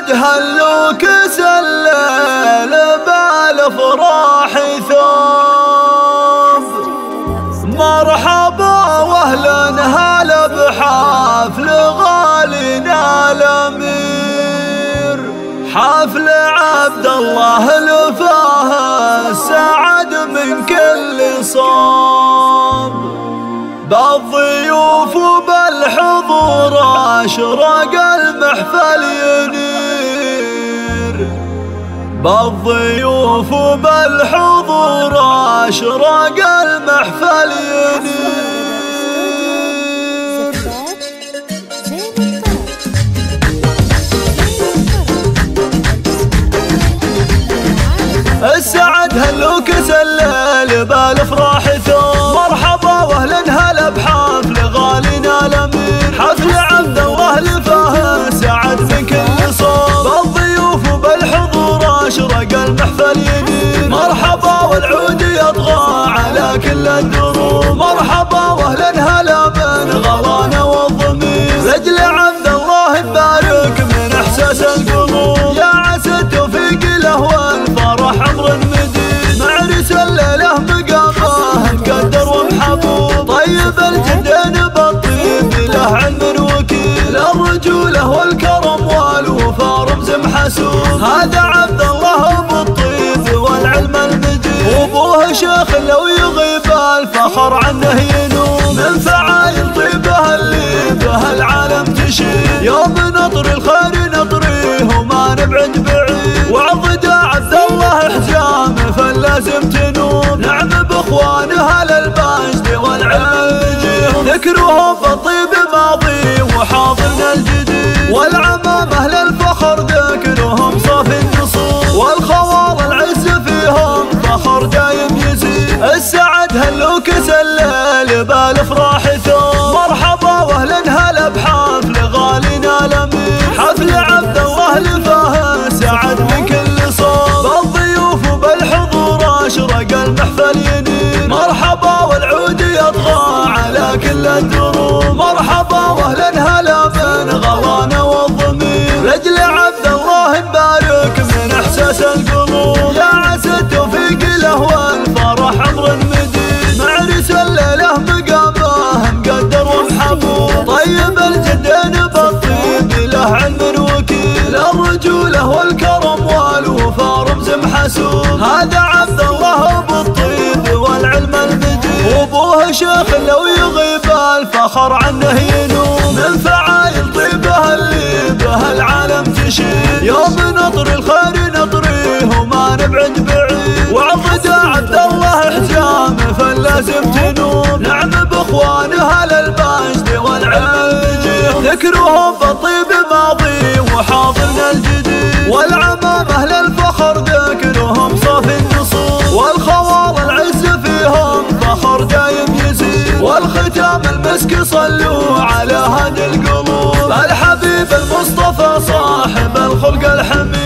السعد هلو كس الليل بالافراح ثوب. مرحبا واهلا هلا بحفل غالينا الامير، حفل عبد الله لفاه السعد من كل صوب. بالضيوف وبالحضور اشرق المحفل ينير، بالضيوف وبالحضور اشرق المحفل ينير. السعد هلو كس الليل بالافراح ثوب. مرحبا واهلا هلا بحفل غالينا الامير، حفل عبد الله لفاه السعد من كل صوب. بالضيوف وبالحضور اشرق المحفل ينير، مرحبا والعود يطغى على كل الدروب. مرحبا واهلا هلا من غلانا والضمير، رجل عبد الله تبارك من احساس القلوب. يا عسى التوفيق له والفرح عمر مديد، معرس الليله مقامه مقدر ومحبوب. طيب الجدين بالطيب له علم وكيل، الرجوله والكرم والوفا رمز محسوب. هذا عبد الله ابو الطيب والعلم المجيد، وابوه شيخ لو يغيب الفخر عنه ينوب. من فعايل طيبه اللي به العالم تشيد، يوم نطري الخير نطريه وما نبعد بعيد. وعضد عبد الله حجامه فلازم تنوب، نعم باخوانه اهل المجد والعلم المجيد. ذكرهم بالطيب ماضي وحاضرنا الجديد، والعمام اهل الفخر ذكرهم صافي النصوص. والخوال العز فيهم فخر دايم يزيد. السعد هلو كس الليل بالافراح ثوب. مرحبا واهلا هلا بحفل غالينا الامير، حفل عبد الله لفاه السعد من كل صوب. بالضيوف وبالحضور اشرق المحفل ينير، مرحبا والعود يطغى على كل الدروب. مرحبا واهلا هلا من غلانا والضمير، رجل عبد الله تبارك من احساس القلوب. يا عسى التوفيق له والفرح عمر مديد، معرس الليله مقامه مقدر ومحبوب. طيب الجدين بالطيب له علم وكيل، الرجوله والكرم والوفا رمز محسوب. هذا عبد الله ابو الطيب والعلم المجيد، وابوه شيخ لو يغيب الفخر عنه ينوب. من فعايل طيبه اللي به العالم تشيد، يوم نطري الخير نطريه وما نبعد بعيد. وعضد عبد الله حجامه فلازم تنوب، نعم باخوانه اهل المجد والعلم المجيد. ذكرهم بالطيب ماضي وحاضرنا الجديد، والعمام اهل الفخر ذكرهم صافي النصوص. والخوال العز فيهم فخر دايم يزيد، والختام المسك صلوا على هادي القلوب. الحبيب المصطفى صاحب الخلق الحميد،